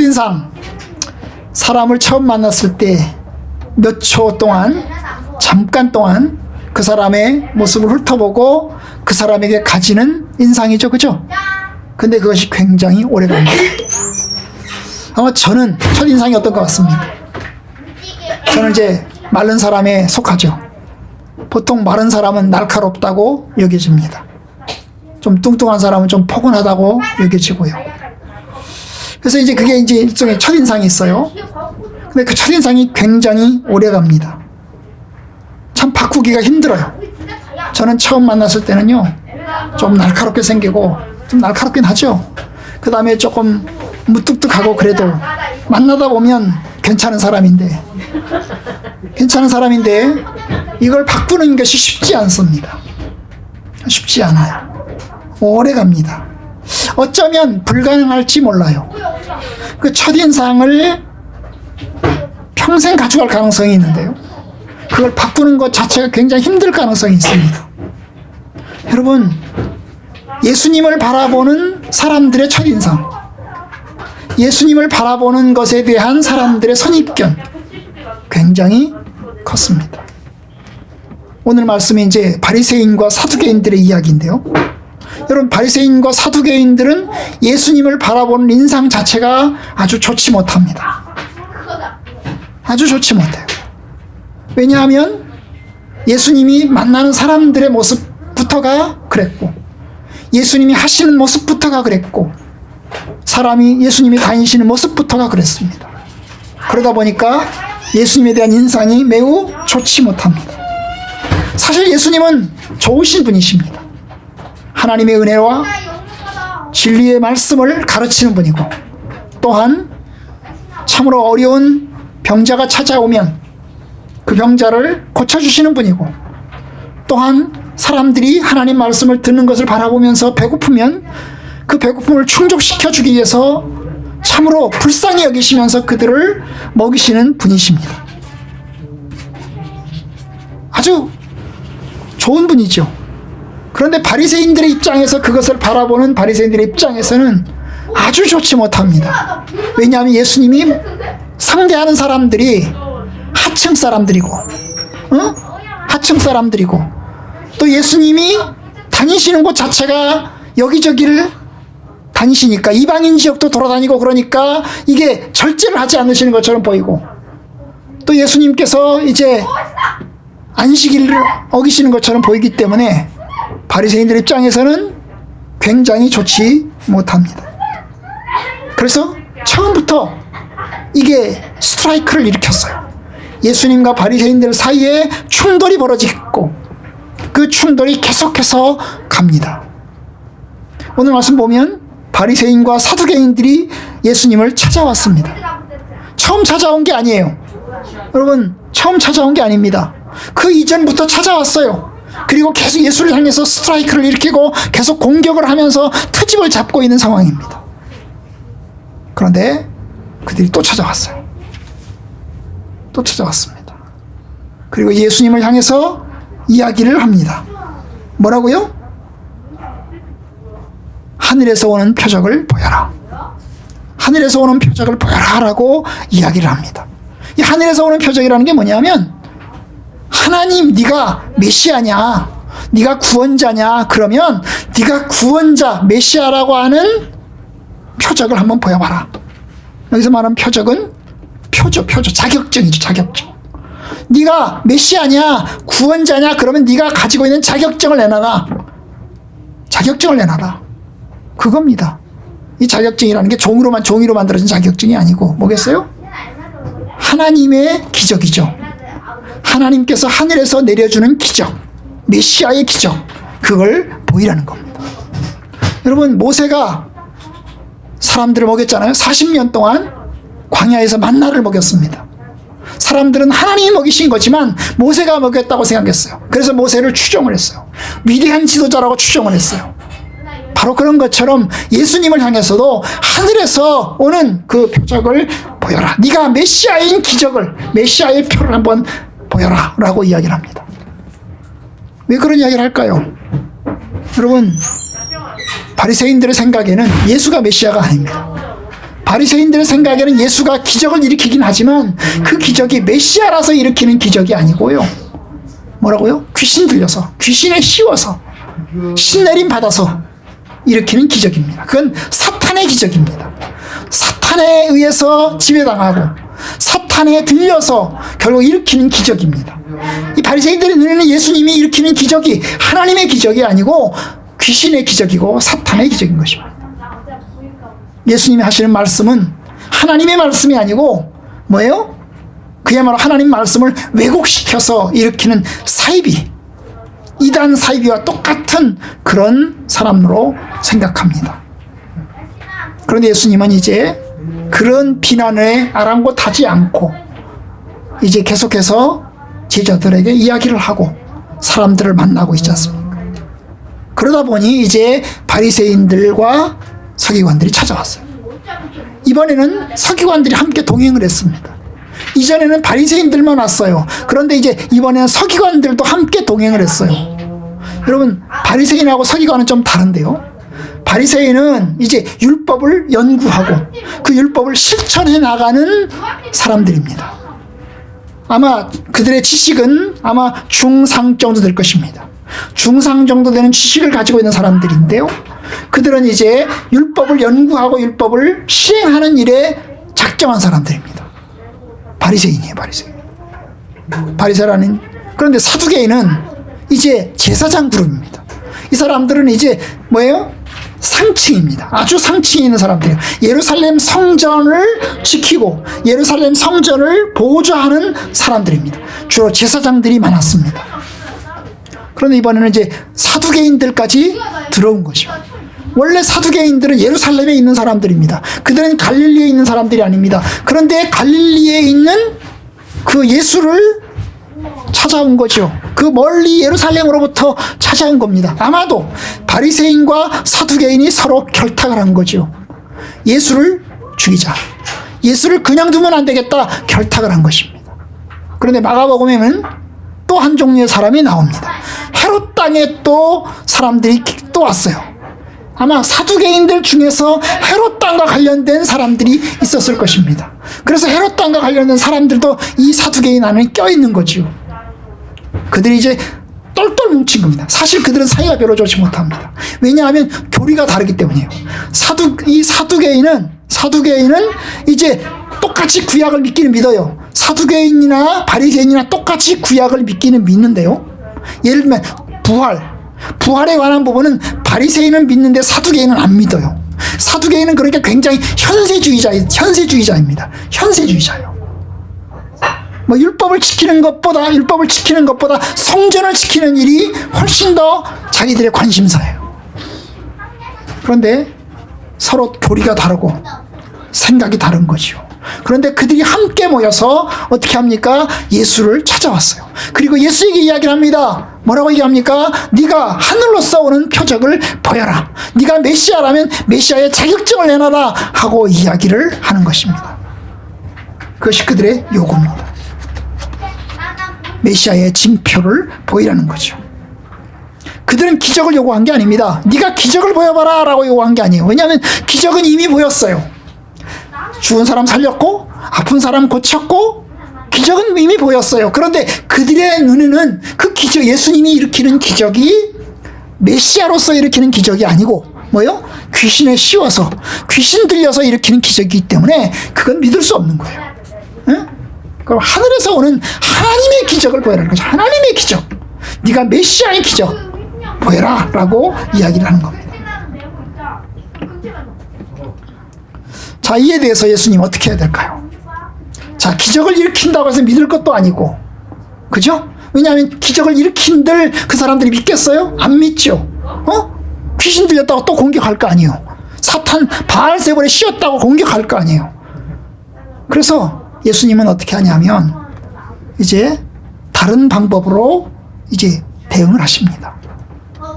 첫인상, 사람을 처음 만났을 때 몇 초 동안, 잠깐 동안 그 사람의 모습을 훑어보고 그 사람에게 가지는 인상이죠. 그죠? 근데 그것이 굉장히 오래갑니다. 아마 저는 첫인상이 어떤 것 같습니까? 저는 이제 마른 사람에 속하죠. 보통 마른 사람은 날카롭다고 여겨집니다. 좀 뚱뚱한 사람은 좀 포근하다고 여겨지고요. 그래서 이제 그게 이제 일종의 첫인상이 있어요. 근데 그 첫인상이 굉장히 오래갑니다. 참 바꾸기가 힘들어요. 저는 처음 만났을 때는요, 좀 날카롭게 생기고, 좀 날카롭긴 하죠. 그 다음에 조금 무뚝뚝하고 그래도 만나다 보면 괜찮은 사람인데 이걸 바꾸는 것이 쉽지 않습니다. 쉽지 않아요. 오래 갑니다. 어쩌면 불가능할지 몰라요. 그 첫인상을 평생 가져갈 가능성이 있는데요, 그걸 바꾸는 것 자체가 굉장히 힘들 가능성이 있습니다. 여러분, 예수님을 바라보는 사람들의 첫인상, 예수님을 바라보는 것에 대한 사람들의 선입견 굉장히 컸습니다. 오늘 말씀이 이제 바리새인과 사두개인들의 이야기인데요, 여러분, 바리새인과 사두개인들은 예수님을 바라보는 인상 자체가 아주 좋지 못합니다. 아주 좋지 못해요. 왜냐하면 예수님이 만나는 사람들의 모습부터가 그랬고, 예수님이 하시는 모습부터가 그랬고, 사람이 예수님이 다니시는 모습부터가 그랬습니다. 그러다 보니까 예수님에 대한 인상이 매우 좋지 못합니다. 사실 예수님은 좋으신 분이십니다. 하나님의 은혜와 진리의 말씀을 가르치는 분이고, 또한 참으로 어려운 병자가 찾아오면 그 병자를 고쳐주시는 분이고, 또한 사람들이 하나님 말씀을 듣는 것을 바라보면서 배고프면 그 배고픔을 충족시켜주기 위해서 참으로 불쌍히 여기시면서 그들을 먹이시는 분이십니다. 아주 좋은 분이죠. 그런데 바리새인들의 입장에서 그것을 바라보는 바리새인들의 입장에서는 아주 좋지 못합니다. 왜냐하면 예수님이 상대하는 사람들이 하층 사람들이고, 하층 사람들이고, 또 예수님이 다니시는 곳 자체가 여기저기를 다니시니까 이방인 지역도 돌아다니고, 그러니까 이게 절제를 하지 않으시는 것처럼 보이고, 또 예수님께서 이제 안식일을 어기시는 것처럼 보이기 때문에 바리새인들 입장에서는 굉장히 좋지 못합니다. 그래서 처음부터 이게 스트라이크를 일으켰어요. 예수님과 바리새인들 사이에 충돌이 벌어지고, 그 충돌이 계속해서 갑니다. 오늘 말씀 보면 바리새인과 사두개인들이 예수님을 찾아왔습니다. 처음 찾아온 게 아니에요. 여러분, 처음 찾아온 게 아닙니다. 그 이전부터 찾아왔어요. 그리고 계속 예수를 향해서 스트라이크를 일으키고 계속 공격을 하면서 트집을 잡고 있는 상황입니다. 그런데 그들이 또 찾아왔어요. 또 찾아왔습니다. 그리고 예수님을 향해서 이야기를 합니다. 뭐라고요? 하늘에서 오는 표적을 보여라. 하늘에서 오는 표적을 보여라 라고 이야기를 합니다. 이 하늘에서 오는 표적이라는 게 뭐냐면, 하나님, 네가 메시아냐, 네가 구원자냐, 그러면 네가 구원자 메시아라고 하는 표적을 한번 보여봐라. 여기서 말하는 표적은 표죠. 자격증이죠. 자격증. 네가 메시아냐, 구원자냐, 그러면 네가 가지고 있는 자격증을 내놔라. 자격증을 내놔라. 그겁니다. 이 자격증이라는 게 종이로 만들어진 자격증이 아니고 뭐겠어요? 하나님의 기적이죠. 하나님께서 하늘에서 내려주는 기적, 메시아의 기적, 그걸 보이라는 겁니다. 여러분, 모세가 사람들을 먹였잖아요. 40년 동안 광야에서 만나를 먹였습니다. 사람들은 하나님이 먹이신 거지만 모세가 먹였다고 생각했어요. 그래서 모세를 추종을 했어요. 위대한 지도자라고 추종을 했어요. 바로 그런 것처럼 예수님을 향해서도 하늘에서 오는 그 표적을 보여라. 네가 메시아인 기적을, 메시아의 표를 한번 보여라 라고 이야기를 합니다. 왜 그런 이야기를 할까요? 여러분, 바리새인들의 생각에는 예수가 메시아가 아닙니다. 바리새인들의 생각에는 예수가 기적을 일으키긴 하지만 그 기적이 메시아라서 일으키는 기적이 아니고요. 뭐라고요? 귀신 들려서, 귀신에 씌워서, 신내림 받아서 일으키는 기적입니다. 그건 사탄의 기적입니다. 사탄에 의해서 지배당하고 사탄에 들려서 결국 일으키는 기적입니다. 이 바리새인들의 눈에는 예수님이 일으키는 기적이 하나님의 기적이 아니고 귀신의 기적이고 사탄의 기적인 것입니다. 예수님이 하시는 말씀은 하나님의 말씀이 아니고 뭐예요? 그야말로 하나님 말씀을 왜곡시켜서 일으키는 사이비, 이단 사이비와 똑같은 그런 사람으로 생각합니다. 그런데 예수님은 이제 그런 비난에 아랑곳하지 않고 이제 계속해서 제자들에게 이야기를 하고 사람들을 만나고 있지 않습니까? 그러다 보니 이제 바리새인들과 서기관들이 찾아왔어요. 이번에는 서기관들이 함께 동행을 했습니다. 이전에는 바리새인들만 왔어요. 그런데 이제 이번에는 서기관들도 함께 동행을 했어요. 여러분, 바리새인하고 서기관은 좀 다른데요. 바리새인은 이제 율법을 연구하고 그 율법을 실천해 나가는 사람들입니다. 아마 그들의 지식은 아마 중상 정도 될 것입니다. 중상 정도 되는 지식을 가지고 있는 사람들인데요. 그들은 이제 율법을 연구하고 율법을 실행하는 일에 작정한 사람들입니다. 바리새인이에요, 바리새인. 바리새라는. 그런데 사두개인은 이제 제사장 그룹입니다. 이 사람들은 이제 뭐예요? 상층입니다. 아주 상층에 있는 사람들이에요. 예루살렘 성전을 지키고 예루살렘 성전을 보좌하는 사람들입니다. 주로 제사장들이 많았습니다. 그런데 이번에는 이제 사두개인들까지 들어온 것이죠. 원래 사두개인들은 예루살렘에 있는 사람들입니다. 그들은 갈릴리에 있는 사람들이 아닙니다. 그런데 갈릴리에 있는 그 예수를 찾아온 거죠. 그 멀리 예루살렘으로부터 찾아온 겁니다. 아마도 바리새인과 사두개인이 서로 결탁을 한 거죠. 예수를 죽이자. 예수를 그냥 두면 안 되겠다. 결탁을 한 것입니다. 그런데 마가복음에는 또 한 종류의 사람이 나옵니다. 헤롯 땅에 또 사람들이 또 왔어요. 아마 사두개인들 중에서 헤롯 땅과 관련된 사람들이 있었을 것입니다. 그래서 헤롯 땅과 관련된 사람들도 이 사두개인 안에 껴있는 거지요. 그들이 이제 똘똘 뭉친 겁니다. 사실 그들은 사이가 별로 좋지 못합니다. 왜냐하면 교리가 다르기 때문이에요. 이 사두개인은 이제 똑같이 구약을 믿기는 믿어요. 사두개인이나 바리새인이나 똑같이 구약을 믿기는 믿는데요. 예를 들면 부활에 관한 부분은 바리새인은 믿는데 사두개인은 안 믿어요. 사두개인은 그러니까 굉장히 현세주의자입니다. 현세주의자예요. 뭐 율법을 지키는 것보다 성전을 지키는 일이 훨씬 더 자기들의 관심사예요. 그런데 서로 교리가 다르고 생각이 다른 거죠. 그런데 그들이 함께 모여서 어떻게 합니까? 예수를 찾아왔어요. 그리고 예수에게 이야기를 합니다. 뭐라고 얘기합니까? 네가 하늘로서 오는 표적을 보여라. 네가 메시아라면 메시아의 자격증을 내놔라 하고 이야기를 하는 것입니다. 그것이 그들의 요구입니다. 메시아의 징표를 보이라는 거죠. 그들은 기적을 요구한 게 아닙니다. 네가 기적을 보여봐라 라고 요구한 게 아니에요. 왜냐하면 기적은 이미 보였어요. 죽은 사람 살렸고 아픈 사람 고쳤고 기적은 이미 보였어요. 그런데 그들의 눈에는 그 기적, 예수님이 일으키는 기적이 메시아로서 일으키는 기적이 아니고 뭐요? 귀신에 씌워서 귀신 들려서 일으키는 기적이기 때문에 그건 믿을 수 없는 거예요. 응? 그럼 하늘에서 오는 하나님의 기적을 보여라는 거죠. 하나님의 기적. 네가 메시아의 기적 보여라 라고 이야기를 하는 겁니다. 자, 이에 대해서 예수님 어떻게 해야 될까요? 자, 기적을 일으킨다고 해서 믿을 것도 아니고, 그죠? 왜냐하면 기적을 일으킨들 그 사람들이 믿겠어요? 안 믿죠. 귀신 들렸다고 또 공격할 거 아니에요. 사탄 바알세불에 씌웠다고 공격할 거 아니에요. 그래서 예수님은 어떻게 하냐면 이제 다른 방법으로 이제 대응을 하십니다.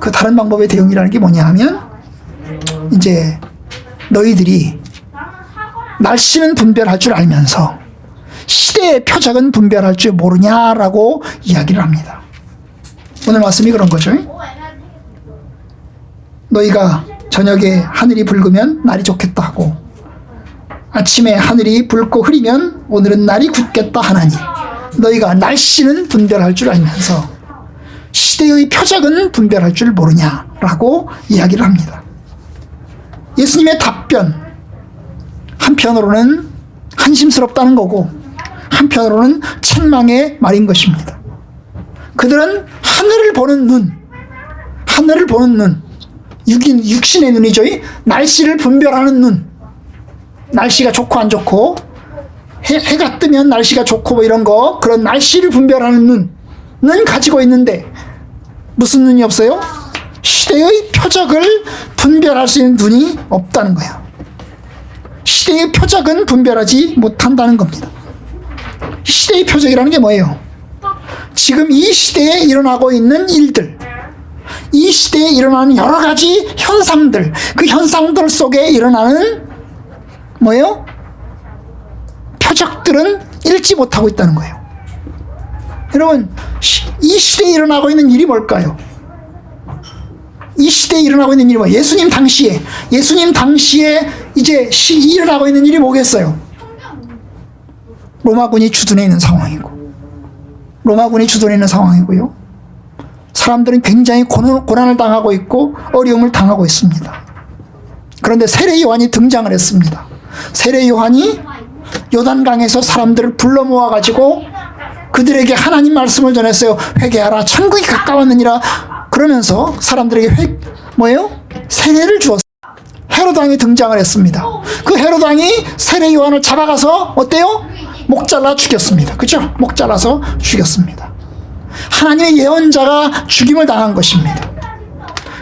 그 다른 방법의 대응이라는 게 뭐냐 하면 이제 너희들이 날씨는 분별할 줄 알면서 시대의 표적은 분별할 줄 모르냐라고 이야기를 합니다. 오늘 말씀이 그런 거죠. 너희가 저녁에 하늘이 붉으면 날이 좋겠다 하고 아침에 하늘이 붉고 흐리면 오늘은 날이 굳겠다 하나니 너희가 날씨는 분별할 줄 알면서 시대의 표적은 분별할 줄 모르냐라고 이야기를 합니다. 예수님의 답변, 한편으로는 한심스럽다는 거고 한편으로는 책망의 말인 것입니다. 그들은 하늘을 보는 눈, 하늘을 보는 눈, 육신의 눈이죠. 날씨를 분별하는 눈, 날씨가 좋고 안 좋고 해가 뜨면 날씨가 좋고 뭐 이런 거, 그런 날씨를 분별하는 눈은 가지고 있는데 무슨 눈이 없어요? 시대의 표적을 분별할 수 있는 눈이 없다는 거예요. 시대의 표적은 분별하지 못한다는 겁니다. 시대의 표적이라는 게 뭐예요? 지금 이 시대에 일어나고 있는 일들, 이 시대에 일어나는 여러 가지 현상들, 그 현상들 속에 일어나는 뭐예요? 표적들은 읽지 못하고 있다는 거예요. 여러분, 이 시대에 일어나고 있는 일이 뭘까요? 이 시대에 일어나고 있는 일이 뭐예요? 예수님 당시에 이제 일어나고 있는 일이 뭐겠어요? 로마군이 주둔해 있는 상황이고요. 사람들은 굉장히 고난을 당하고 있고 어려움을 당하고 있습니다. 그런데 세례 요한이 등장을 했습니다. 세례 요한이 요단강에서 사람들을 불러 모아가지고 그들에게 하나님 말씀을 전했어요. 회개하라, 천국이 가까웠느니라. 그러면서 사람들에게 세례를 주었어요. 헤로당이 등장을 했습니다. 그 헤로당이 세례 요한을 잡아가서 어때요? 목 잘라 죽였습니다. 그죠? 목 잘라서 죽였습니다. 하나님의 예언자가 죽임을 당한 것입니다.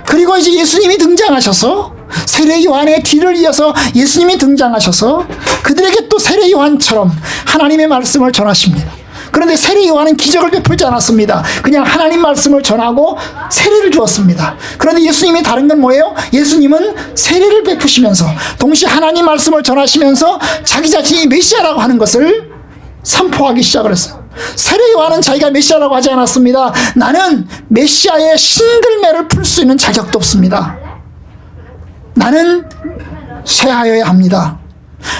그리고 이제 예수님이 등장하셔서 세례 요한의 뒤를 이어서 예수님이 등장하셔서 그들에게 또 세례 요한처럼 하나님의 말씀을 전하십니다. 그런데 세례 요한은 기적을 베풀지 않았습니다. 그냥 하나님 말씀을 전하고 세례를 주었습니다. 그런데 예수님이 다른 건 뭐예요? 예수님은 세례를 베푸시면서 동시에 하나님 말씀을 전하시면서 자기 자신이 메시아라고 하는 것을 선포하기 시작을 했어요. 세례 요한은 자기가 메시아라고 하지 않았습니다. 나는 메시아의 신들매를 풀 수 있는 자격도 없습니다. 나는 쇠하여야 합니다.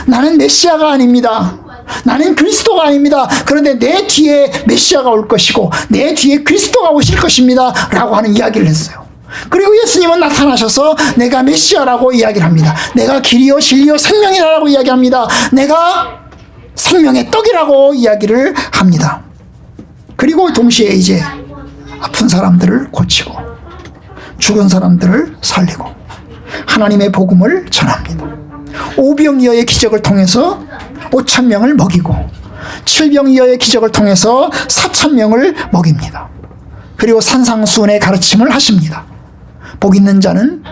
나는 메시아가 아닙니다. 나는 그리스도가 아닙니다. 그런데 내 뒤에 메시아가 올 것이고 내 뒤에 그리스도가 오실 것입니다 라고 하는 이야기를 했어요. 그리고 예수님은 나타나셔서 내가 메시아라고 이야기를 합니다. 내가 길이요 진리요 생명이라고 이야기합니다. 내가 생명의 떡이라고 이야기를 합니다. 그리고 동시에 이제 아픈 사람들을 고치고 죽은 사람들을 살리고 하나님의 복음을 전합니다. 오병이어의 기적을 통해서 5,000명을 먹이고 7병이어의 기적을 통해서 4,000명을 먹입니다. 그리고 산상수훈의 가르침을 하십니다. 복 있는 자는,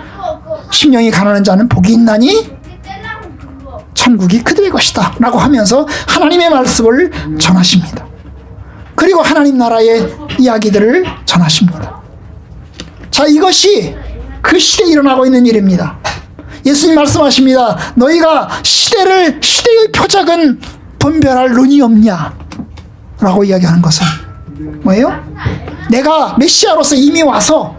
심령이 가난한 자는 복이 있나니 천국이 그들의 것이다 라고 하면서 하나님의 말씀을 전하십니다. 그리고 하나님 나라의 이야기들을 전하십니다. 자, 이것이 그 시대에 일어나고 있는 일입니다. 예수님 말씀하십니다. 너희가 시대의 표적은 분별할 눈이 없냐 라고 이야기하는 것은 뭐예요? 내가 메시아로서 이미 와서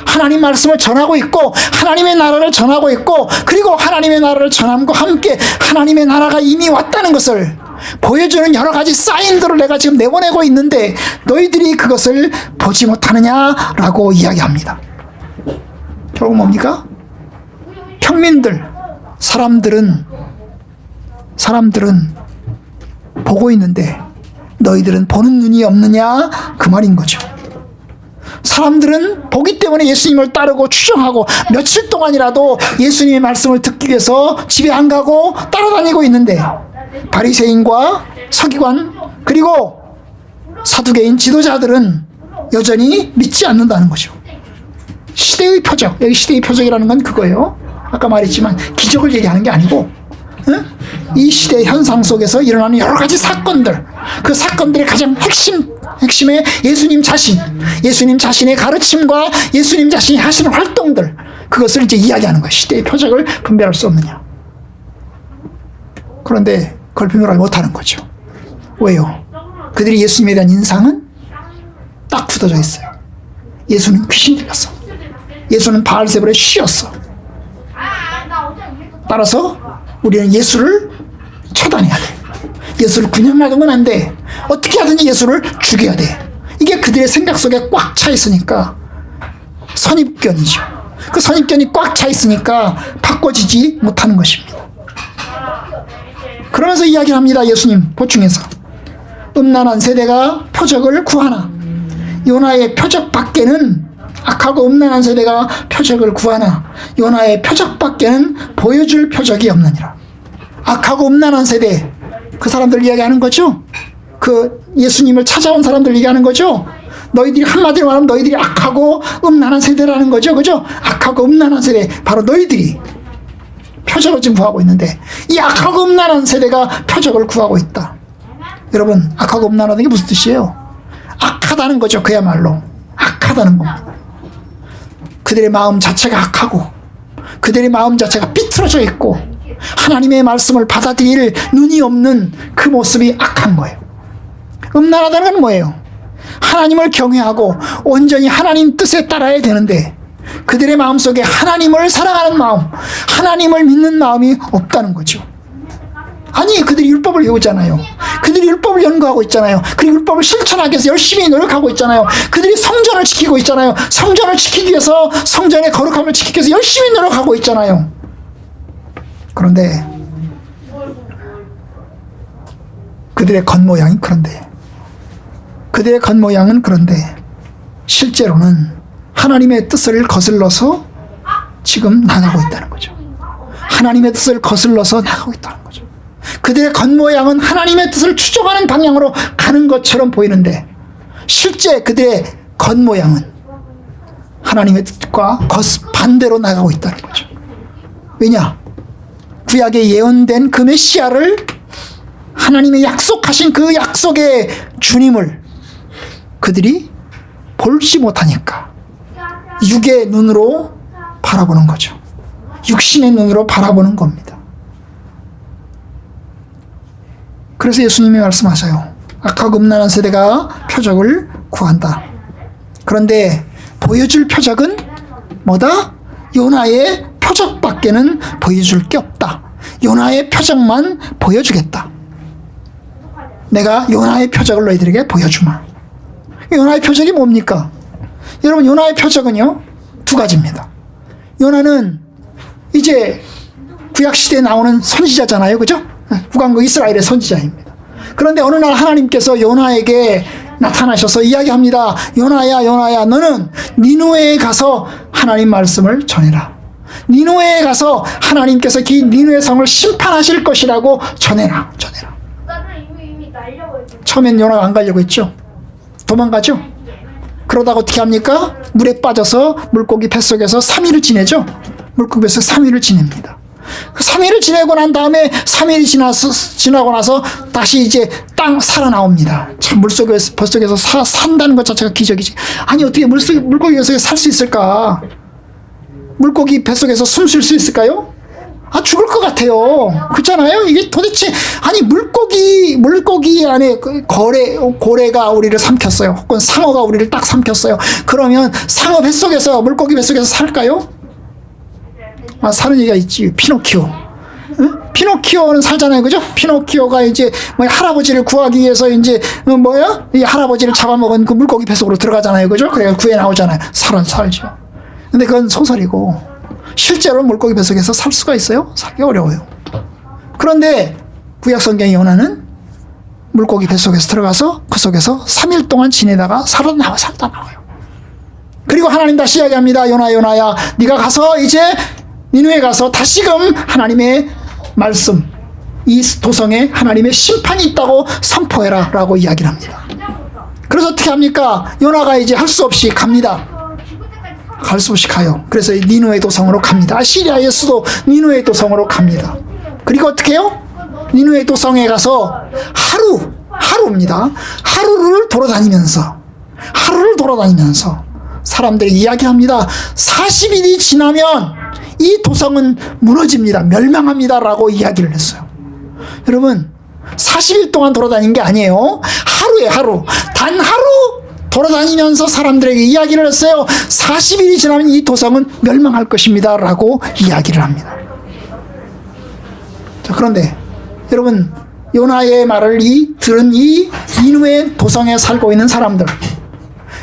하나님 말씀을 전하고 있고 하나님의 나라를 전하고 있고 그리고 하나님의 나라를 전함과 함께 하나님의 나라가 이미 왔다는 것을 보여주는 여러 가지 사인들을 내가 지금 내보내고 있는데 너희들이 그것을 보지 못하느냐라고 이야기합니다. 결국 뭡니까? 평민들, 사람들은 보고 있는데 너희들은 보는 눈이 없느냐 그 말인 거죠. 사람들은 보기 때문에 예수님을 따르고 추종하고 며칠 동안이라도 예수님의 말씀을 듣기 위해서 집에 안 가고 따라다니고 있는데 바리새인과 서기관 그리고 사두개인 지도자들은 여전히 믿지 않는다는 거죠. 시대의 표적, 여기 시대의 표적이라는 건 그거예요. 아까 말했지만 기적을 얘기하는 게 아니고 이 시대의 현상 속에서 일어나는 여러 가지 사건들, 그 사건들의 가장 핵심의 예수님 자신의 가르침과 예수님 자신이 하시는 활동들, 그것을 이제 이야기하는 거예요. 시대의 표적을 분별할 수 없느냐. 그런데 그걸 분별하지 못하는 거죠. 왜요? 그들이 예수님에 대한 인상은 딱 굳어져 있어요. 예수는 귀신 들렸어. 예수는 바알세불의 쉬였어. 따라서 우리는 예수를 처단해야 돼. 예수를 그냥 놔두면 안 돼. 어떻게 하든지 예수를 죽여야 돼. 이게 그들의 생각 속에 꽉 차 있으니까 선입견이죠. 그 선입견이 꽉 차 있으니까 바꿔지지 못하는 것입니다. 그러면서 이야기를 합니다. 예수님 보충해서 음란한 세대가 표적을 구하나 요나의 표적 밖에는 악하고 음란한 세대가 표적을 구하나 요나의 표적 밖에는 보여줄 표적이 없느니라. 악하고 음란한 세대, 그 사람들 이야기하는 거죠. 그 예수님을 찾아온 사람들 얘기하는 거죠. 너희들이 한마디로 말하면 너희들이 악하고 음란한 세대라는 거죠. 그죠? 악하고 음란한 세대, 바로 너희들이 표적을 지금 구하고 있는데 이 악하고 음란한 세대가 표적을 구하고 있다. 여러분, 악하고 음란하다는 게 무슨 뜻이에요? 악하다는 거죠. 그야말로 악하다는 겁니다. 그들의 마음 자체가 악하고 그들의 마음 자체가 삐뚤어져 있고 하나님의 말씀을 받아들일 눈이 없는 그 모습이 악한 거예요. 음란하다는 건 뭐예요? 하나님을 경외하고 온전히 하나님 뜻에 따라야 되는데 그들의 마음속에 하나님을 사랑하는 마음, 하나님을 믿는 마음이 없다는 거죠. 아니, 그들이 율법을 외우잖아요. 그들이 율법을 연구하고 있잖아요. 그 율법을 실천하기 위해서 열심히 노력하고 있잖아요. 그들이 성전을 지키고 있잖아요. 성전을 지키기 위해서, 성전의 거룩함을 지키기 위해서 열심히 노력하고 있잖아요. 그런데 그들의 겉모양이 그런데 실제로는 하나님의 뜻을 거슬러서 지금 나가고 있다는 거죠. 하나님의 뜻을 거슬러서 나가고 있다는 거죠. 그들의 겉모양은 하나님의 뜻을 추종하는 방향으로 가는 것처럼 보이는데 실제 그들의 겉모양은 하나님의 뜻과 반대로 나가고 있다는 거죠. 왜냐? 구약에 예언된 그 메시아를, 하나님의 약속하신 그 약속의 주님을 그들이 볼지 못하니까 육의 눈으로 바라보는 거죠. 육신의 눈으로 바라보는 겁니다. 그래서 예수님이 말씀하세요. 악하고 음란한 세대가 표적을 구한다. 그런데 보여줄 표적은 뭐다? 요나의 표적밖에는 보여줄 게 없다. 요나의 표적만 보여주겠다. 내가 요나의 표적을 너희들에게 보여주마. 요나의 표적이 뭡니까? 여러분, 요나의 표적은요, 두 가지입니다. 요나는 이제 구약시대에 나오는 선지자잖아요. 그죠? 북왕국 이스라엘의 선지자입니다. 그런데 어느 날 하나님께서 요나에게 나타나셔서 이야기합니다. 요나야, 요나야, 너는 니누에에 가서 하나님 말씀을 전해라. 니누에에 가서 하나님께서 그 니누의 성을 심판하실 것이라고 전해라. 처음엔 요나가 안 가려고 했죠. 도망가죠. 그러다가 어떻게 합니까? 물에 빠져서 물고기 뱃속에서 3일을 지내죠. 물고기 뱃속에서 3일을 지냅니다. 그 3일을 지내고 난 다음에 3일이 지나고 나서 다시 이제 살아나옵니다. 참, 뱃속에서 산다는 것 자체가 기적이지. 아니, 어떻게 물고기 뱃속에 살 수 있을까? 물고기 뱃속에서 숨 쉴 수 있을까요? 아, 죽을 것 같아요. 그렇잖아요? 이게 도대체, 아니, 물고기 안에 고래가 우리를 삼켰어요. 혹은 상어가 우리를 딱 삼켰어요. 그러면 상어 뱃속에서, 물고기 뱃속에서 살까요? 아, 사는 얘기가 있지. 피노키오. 응? 피노키오는 살잖아요. 그죠? 피노키오가 이제 할아버지를 구하기 위해서 이제 이 할아버지를 잡아먹은 그 물고기 뱃속으로 들어가잖아요. 그죠? 그래서 구해 나오잖아요. 살죠. 근데 그건 소설이고, 실제로 물고기 뱃속에서 살 수가 있어요? 살기 어려워요. 그런데 구약 성경의 요나는 물고기 뱃속에서 들어가서 그 속에서 3일 동안 지내다가 살다 나와요. 그리고 하나님 다시 이야기합니다. 요나야, 네가 가서 이제 니누에 가서 다시금 하나님의 말씀, 이 도성에 하나님의 심판이 있다고 선포해라 라고 이야기를 합니다. 그래서 어떻게 합니까? 요나가 이제 할 수 없이 갑니다. 갈 수 없이 가요. 그래서 니누의 도성으로 갑니다. 시리아의 수도 니누의 도성으로 갑니다. 그리고 어떻게 해요? 니누의 도성에 가서 하루입니다. 하루를 돌아다니면서 사람들이 이야기합니다. 40일이 지나면 이 도성은 무너집니다. 멸망합니다. 라고 이야기를 했어요. 여러분, 40일 동안 돌아다닌 게 아니에요. 하루. 단 하루 돌아다니면서 사람들에게 이야기를 했어요. 40일이 지나면 이 도성은 멸망할 것입니다. 라고 이야기를 합니다. 자, 그런데 여러분, 요나의 말을 들은 이 니누의 도성에 살고 있는 사람들,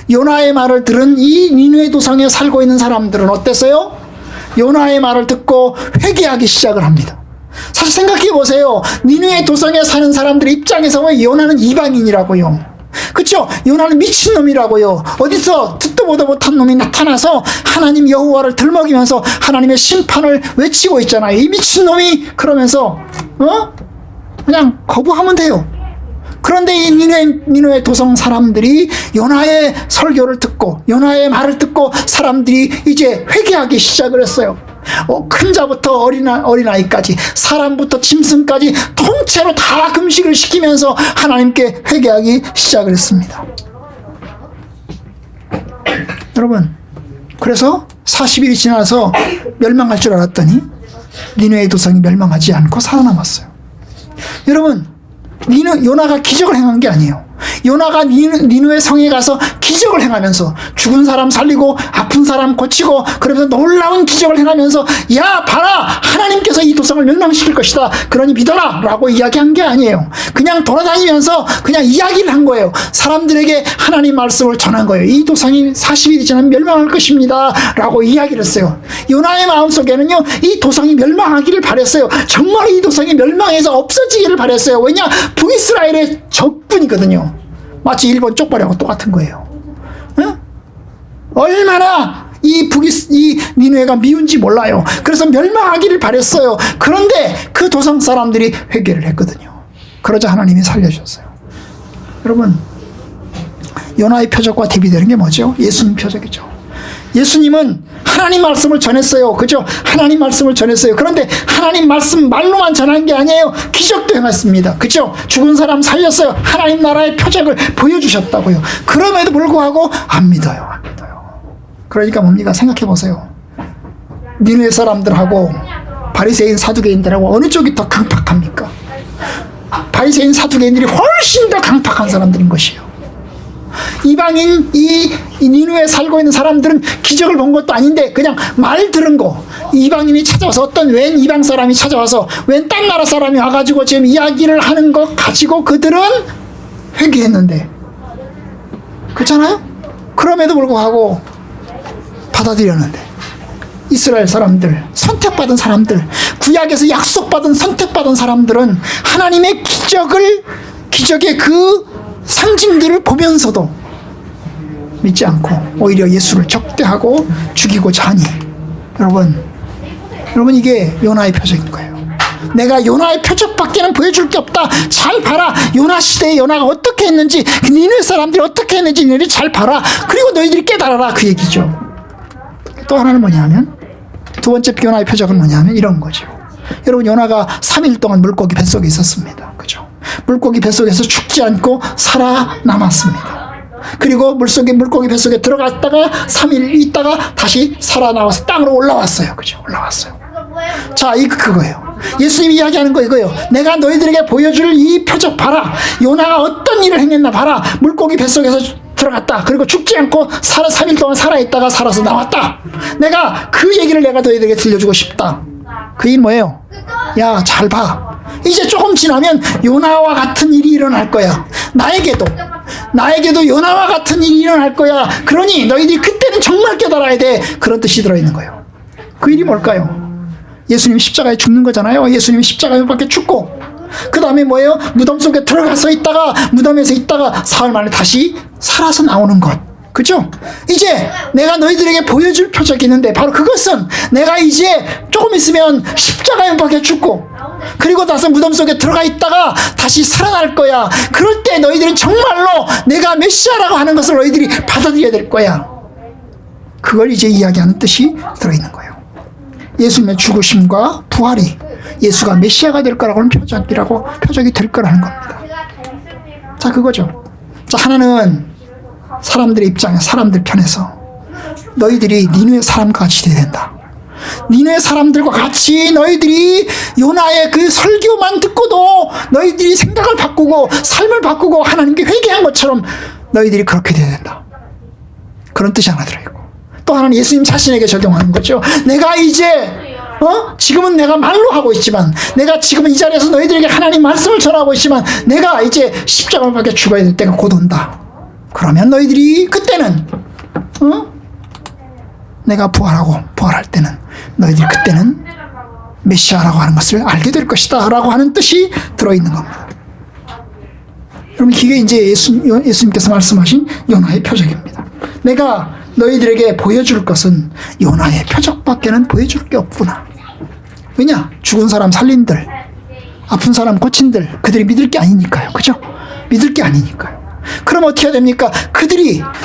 요나의 말을 들은 이 니누의 도성에 살고 있는 사람들은 어땠어요? 요나의 말을 듣고 회개하기 시작을 합니다. 사실 생각해 보세요. 니누의 도성에 사는 사람들 입장에서 왜 요나는 이방인이라고요? 그렇죠? 요나는 미친놈이라고요. 어디서 듣도 보도 못한 놈이 나타나서 하나님 여호와를 들먹이면서 하나님의 심판을 외치고 있잖아요. 이 미친놈이 그러면서 그냥 거부하면 돼요. 그런데 이 니누의 도성 사람들이 요나의 설교를 듣고 요나의 말을 듣고 사람들이 이제 회개하기 시작을 했어요. 큰 자부터 어린아이까지, 사람부터 짐승까지 통째로 다 금식을 시키면서 하나님께 회개하기 시작을 했습니다. 여러분, 그래서 40일이 지나서 멸망할 줄 알았더니 니누의 도성이 멸망하지 않고 살아남았어요. 여러분, 요나가 기적을 행한 게 아니에요. 요나가 니누의 성에 가서 기적을 행하면서 죽은 사람 살리고 아픈 사람 고치고 그러면서 놀라운 기적을 행하면서 야 봐라, 하나님께서 이 도성을 멸망시킬 것이다, 그러니 믿어라 라고 이야기한 게 아니에요. 그냥 돌아다니면서 그냥 이야기를 한 거예요. 사람들에게 하나님 말씀을 전한 거예요. 이 도성이 40일이 지나면 멸망할 것입니다 라고 이야기를 했어요. 요나의 마음속에는요, 이 도성이 멸망하기를 바랬어요. 정말 이 도성이 멸망해서 없어지기를 바랬어요. 왜냐? 북이스라엘의 적군이거든요. 마치 일본 쪽발이하고 똑같은 거예요. 응? 얼마나 이 니누에가 미운지 몰라요. 그래서 멸망하기를 바랬어요. 그런데 그 도성 사람들이 회개를 했거든요. 그러자 하나님이 살려주셨어요. 여러분, 요나의 표적과 대비되는 게 뭐죠? 예수님 표적이죠. 예수님은 하나님 말씀을 전했어요. 그죠? 하나님 말씀을 전했어요. 그런데 하나님 말씀 말로만 전한 게 아니에요. 기적도 행했습니다. 그죠? 죽은 사람 살렸어요. 하나님 나라의 표적을 보여주셨다고요. 그럼에도 불구하고 안 믿어요. 안 믿어요. 그러니까 뭡니까? 생각해 보세요. 니느웨 사람들하고 바리새인 사두개인들하고 어느 쪽이 더 강팍합니까? 바리새인 사두개인들이 훨씬 더 강팍한 사람들인 것이에요. 이방인 이 니누에 살고 있는 사람들은 기적을 본 것도 아닌데 그냥 말 들은 거, 이방인이 찾아와서 어떤 웬 이방 사람이 찾아와서 웬 딴 나라 사람이 와가지고 지금 이야기를 하는 거 가지고 그들은 회개했는데, 그렇잖아요? 그럼에도 불구하고 받아들였는데, 이스라엘 사람들, 선택받은 사람들, 구약에서 약속받은 선택받은 사람들은 하나님의 기적의 그 상징들을 보면서도 믿지 않고 오히려 예수를 적대하고 죽이고자 하니, 여러분 이게 요나의 표적인 거예요. 내가 요나의 표적밖에는 보여줄 게 없다. 잘 봐라. 요나 시대에 요나가 어떻게 했는지, 니네 사람들이 어떻게 했는지 너희들이 잘 봐라. 그리고 너희들이 깨달아라, 그 얘기죠. 또 하나는 뭐냐면, 두 번째 요나의 표적은 뭐냐면 이런 거죠. 여러분, 요나가 3일 동안 물고기 뱃속에 있었습니다. 그죠? 물고기 뱃속에서 죽지 않고 살아남았습니다. 그리고 물고기 뱃속에 들어갔다가 3일 있다가 다시 살아나와서 땅으로 올라왔어요. 그죠? 올라왔어요. 자, 그거예요. 예수님이 이야기하는 거 이거예요. 내가 너희들에게 보여줄 이 표적 봐라. 요나가 어떤 일을 행했나 봐라. 물고기 뱃속에서 들어갔다. 그리고 죽지 않고 3일 동안 살아있다가 살아서 나왔다. 내가 그 얘기를 내가 너희들에게 들려주고 싶다. 그 일 뭐예요? 야, 잘 봐. 이제 조금 지나면 요나와 같은 일이 일어날 거야. 나에게도 요나와 같은 일이 일어날 거야. 그러니 너희들이 그때는 정말 깨달아야 돼. 그런 뜻이 들어있는 거예요. 그 일이 뭘까요? 예수님 십자가에 죽는 거잖아요. 예수님 십자가에 밖에 죽고, 그 다음에 뭐예요? 무덤 속에 들어가서 있다가, 무덤에서 있다가 사흘 만에 다시 살아서 나오는 것. 그죠? 이제 내가 너희들에게 보여줄 표적이 있는데, 바로 그것은 내가 이제 조금 있으면 십자가에 박혀 죽고, 그리고 나서 무덤 속에 들어가 있다가 다시 살아날 거야. 그럴 때 너희들은 정말로 내가 메시아라고 하는 것을 너희들이 받아들여야 될 거야. 그걸 이제 이야기하는 뜻이 들어있는 거예요. 예수님의 죽으심과 부활이 예수가 메시아가 될 거라고 하는 표적이 될 거라는 겁니다. 자, 그거죠. 자, 하나는 사람들의 입장에, 사람들 편에서 너희들이 니느웨 사람과 같이 돼야 된다. 니느웨 사람들과 같이 너희들이 요나의 그 설교만 듣고도 너희들이 생각을 바꾸고 삶을 바꾸고 하나님께 회개한 것처럼 너희들이 그렇게 돼야 된다. 그런 뜻이 하나 들어있고, 또 하나는 예수님 자신에게 적용하는 거죠. 내가 이제 지금은 내가 말로 하고 있지만, 내가 지금은 이 자리에서 너희들에게 하나님 말씀을 전하고 있지만, 내가 이제 십자가를 박혀 죽어야 될 때가 곧 온다. 그러면 너희들이 그때는 내가 부활할 때는 너희들이 그때는 메시아라고 하는 것을 알게 될 것이다 라고 하는 뜻이 들어있는 겁니다. 여러분, 이게 이제 예수님께서 말씀하신 요나의 표적입니다. 내가 너희들에게 보여줄 것은 요나의 표적밖에는 보여줄 게 없구나. 왜냐? 죽은 사람 살린들, 아픈 사람 고친들, 그들이 믿을 게 아니니까요. 그죠? 믿을 게 아니니까요. 그럼 어떻게 해야 됩니까?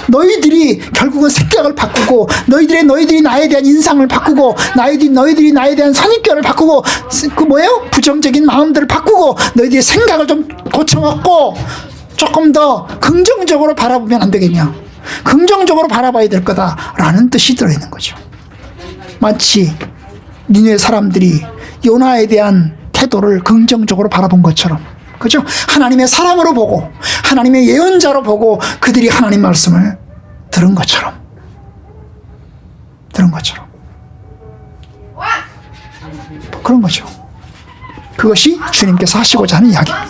너희들이 결국은 생각을 바꾸고, 너희들이 나에 대한 인상을 바꾸고, 너희들이 나에 대한 선입견을 바꾸고, 부정적인 마음들을 바꾸고, 너희들의 생각을 좀 고쳐먹고, 조금 더 긍정적으로 바라보면 안 되겠냐? 긍정적으로 바라봐야 될 거다라는 뜻이 들어있는 거죠. 마치 니느웨 사람들이 요나에 대한 태도를 긍정적으로 바라본 것처럼, 그죠? 하나님의 사람으로 보고, 하나님의 예언자로 보고, 그들이 하나님 말씀을 들은 것처럼. 그런 거죠. 그것이 주님께서 하시고자 하는 이야기입니다.